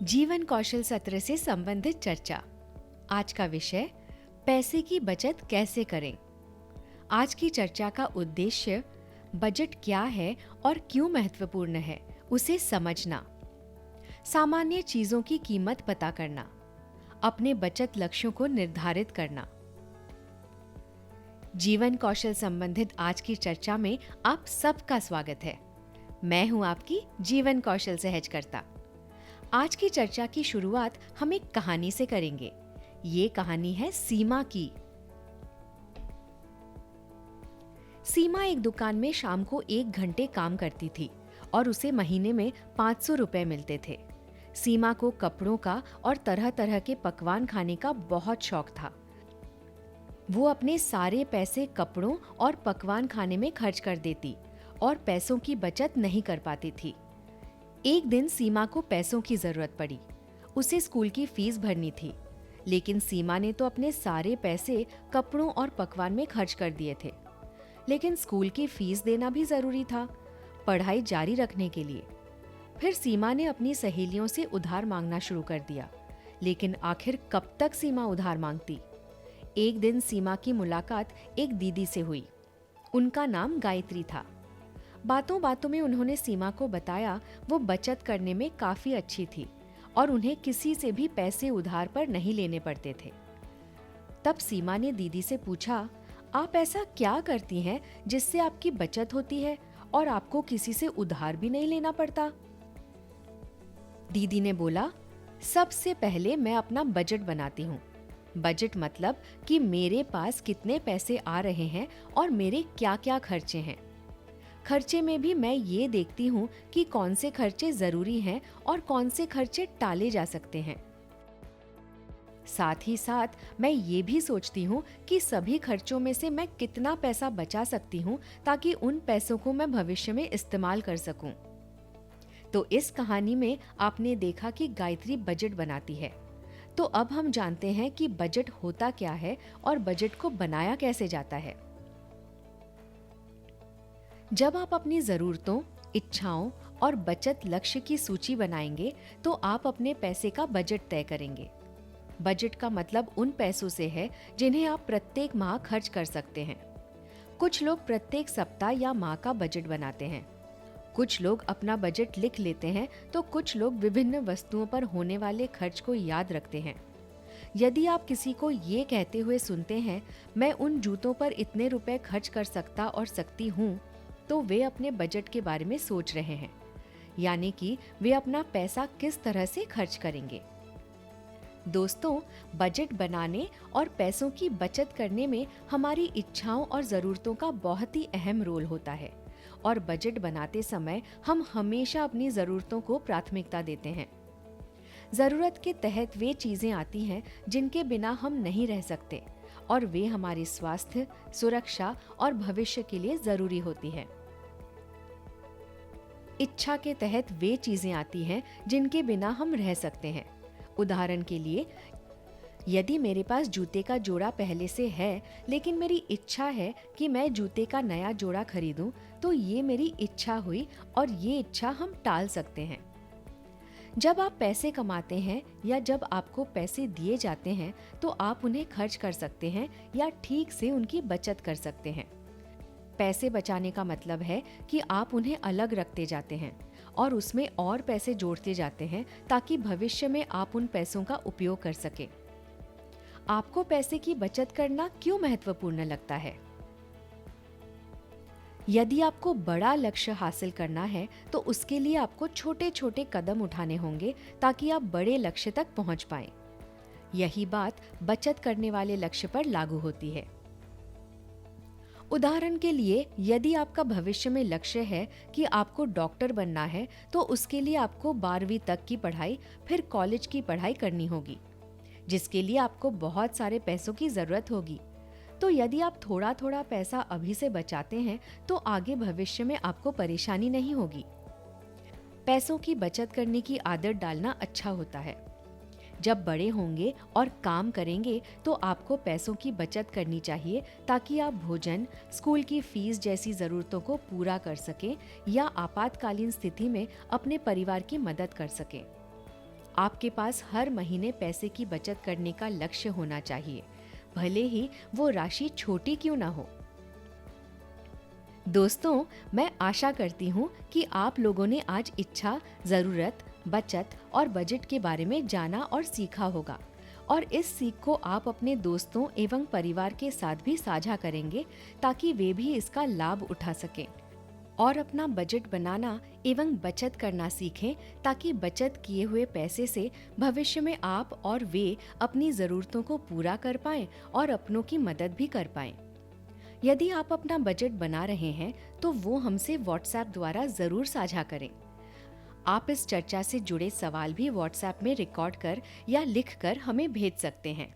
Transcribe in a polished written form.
जीवन कौशल सत्र से संबंधित चर्चा। आज का विषय पैसे की बचत कैसे करें। आज की चर्चा का उद्देश्य बजट क्या है और क्यों महत्वपूर्ण है उसे समझना, सामान्य चीजों की कीमत पता करना, अपने बचत लक्ष्यों को निर्धारित करना। जीवन कौशल संबंधित आज की चर्चा में आप सबका स्वागत है। मैं हूं आपकी जीवन कौशल सहजकर्ता। आज की चर्चा की शुरुआत हम एक कहानी से करेंगे। ये कहानी है सीमा की। सीमा एक दुकान में शाम को 1 घंटे काम करती थी और उसे महीने में 500 रुपए मिलते थे। सीमा को कपड़ों का और तरह तरह के पकवान खाने का बहुत शौक था। वो अपने सारे पैसे कपड़ों और पकवान खाने में खर्च कर देती और पैसों की बचत नहीं कर पाती थी। एक दिन सीमा को पैसों की जरूरत पड़ी। उसे स्कूल की फीस भरनी थी, लेकिन सीमा ने तो अपने सारे पैसे कपड़ों और पकवान में खर्च कर दिए थे। लेकिन स्कूल की फीस देना भी जरूरी था, पढ़ाई जारी रखने के लिए। फिर सीमा ने अपनी सहेलियों से उधार मांगना शुरू कर दिया, लेकिन आखिर कब तक सीमा उधार मांगती। एक दिन सीमा की मुलाकात एक दीदी से हुई। उनका नाम गायत्री था। बातों बातों में उन्होंने सीमा को बताया वो बचत करने में काफी अच्छी थी और उन्हें किसी से भी पैसे उधार पर नहीं लेने पड़ते थे। तब सीमा ने दीदी से पूछा, आप ऐसा क्या करती हैं जिससे आपकी बचत होती है और आपको किसी से उधार भी नहीं लेना पड़ता। दीदी ने बोला, सबसे पहले मैं अपना बजट बनाती हूँ। बजट मतलब कि मेरे पास कितने पैसे आ रहे हैं और मेरे क्या क्या खर्चे हैं। खर्चे में भी मैं ये देखती हूँ कि कौन से खर्चे जरूरी हैं और कौन से खर्चे टाले जा सकते हैं। साथ ही साथ मैं ये भी सोचती हूँ कि सभी खर्चों में से मैं कितना पैसा बचा सकती हूँ ताकि उन पैसों को मैं भविष्य में इस्तेमाल कर सकूं। तो इस कहानी में आपने देखा कि गायत्री बजट बनाती है। तो अब हम जानते हैं कि बजट होता क्या है और बजट को बनाया कैसे जाता है। जब आप अपनी जरूरतों, इच्छाओं और बचत लक्ष्य की सूची बनाएंगे तो आप अपने पैसे का बजट तय करेंगे। बजट का मतलब उन पैसों से है जिन्हें आप प्रत्येक माह खर्च कर सकते हैं। कुछ लोग प्रत्येक सप्ताह या माह का बजट बनाते हैं। कुछ लोग अपना बजट लिख लेते हैं तो कुछ लोग विभिन्न वस्तुओं पर होने वाले खर्च को याद रखते हैं। यदि आप किसी को ये कहते हुए सुनते हैं, मैं उन जूतों पर इतने रुपए खर्च कर सकता और सकती हूँ, तो वे अपने बजट के बारे में सोच रहे हैं, यानी कि वे अपना पैसा किस तरह से खर्च करेंगे। दोस्तों, बजट बनाने और पैसों की बचत करने में हमारी इच्छाओं और जरूरतों का बहुत ही अहम रोल होता है और बजट बनाते समय हम हमेशा अपनी जरूरतों को प्राथमिकता देते हैं। जरूरत के तहत वे चीजें आती हैं जिनके बिना हम नहीं रह सकते और वे हमारे स्वास्थ्य, सुरक्षा और भविष्य के लिए जरूरी होती है। इच्छा के तहत वे चीजें आती हैं जिनके बिना हम रह सकते हैं। उदाहरण के लिए, यदि मेरे पास जूते का जोड़ा पहले से है लेकिन मेरी इच्छा है कि मैं जूते का नया जोड़ा खरीदूं, तो ये मेरी इच्छा हुई और ये इच्छा हम टाल सकते हैं। जब आप पैसे कमाते हैं या जब आपको पैसे दिए जाते हैं तो आप उन्हें खर्च कर सकते हैं या ठीक से उनकी बचत कर सकते हैं। पैसे बचाने का मतलब है कि आप उन्हें अलग रखते जाते हैं और उसमें और पैसे जोड़ते जाते हैं ताकि भविष्य में आप उन पैसों का उपयोग कर सकें। आपको पैसे की बचत करना क्यों महत्वपूर्ण लगता है? यदि आपको बड़ा लक्ष्य हासिल करना है तो उसके लिए आपको छोटे छोटे कदम उठाने होंगे ताकि आप बड़े लक्ष्य तक पहुंच पाएं। यही बात बचत करने वाले लक्ष्य पर लागू होती है। उदाहरण के लिए, यदि आपका भविष्य में लक्ष्य है कि आपको डॉक्टर बनना है तो उसके लिए आपको 12वीं तक की पढ़ाई, फिर कॉलेज की पढ़ाई करनी होगी, जिसके लिए आपको बहुत सारे पैसों की जरूरत होगी। तो यदि आप थोड़ा थोड़ा पैसा अभी से बचाते हैं तो आगे भविष्य में आपको परेशानी नहीं होगी। पैसों की बचत करने की आदत डालना अच्छा होता है। जब बड़े होंगे और काम करेंगे तो आपको पैसों की बचत करनी चाहिए ताकि आप भोजन, स्कूल की फीस जैसी जरूरतों को पूरा कर सकें या आपातकालीन स्थिति में अपने परिवार की मदद कर सकें। आपके पास हर महीने पैसे की बचत करने का लक्ष्य होना चाहिए, भले ही वो राशि छोटी क्यों ना हो। दोस्तों, मैं आशा करती हूँ कि आप लोगों ने आज इच्छा, ज़रूरत, बचत और बजट के बारे में जाना और सीखा होगा, और इस सीख को आप अपने दोस्तों एवं परिवार के साथ भी साझा करेंगे ताकि वे भी इसका लाभ उठा सकें और अपना बजट बनाना एवं बचत करना सीखें, ताकि बचत किए हुए पैसे से भविष्य में आप और वे अपनी ज़रूरतों को पूरा कर पाएं और अपनों की मदद भी कर पाएं। यदि आप अपना बजट बना रहे हैं तो वो हमसे व्हाट्सएप द्वारा ज़रूर साझा करें। आप इस चर्चा से जुड़े सवाल भी व्हाट्सएप में रिकॉर्ड कर या लिख कर हमें भेज सकते हैं।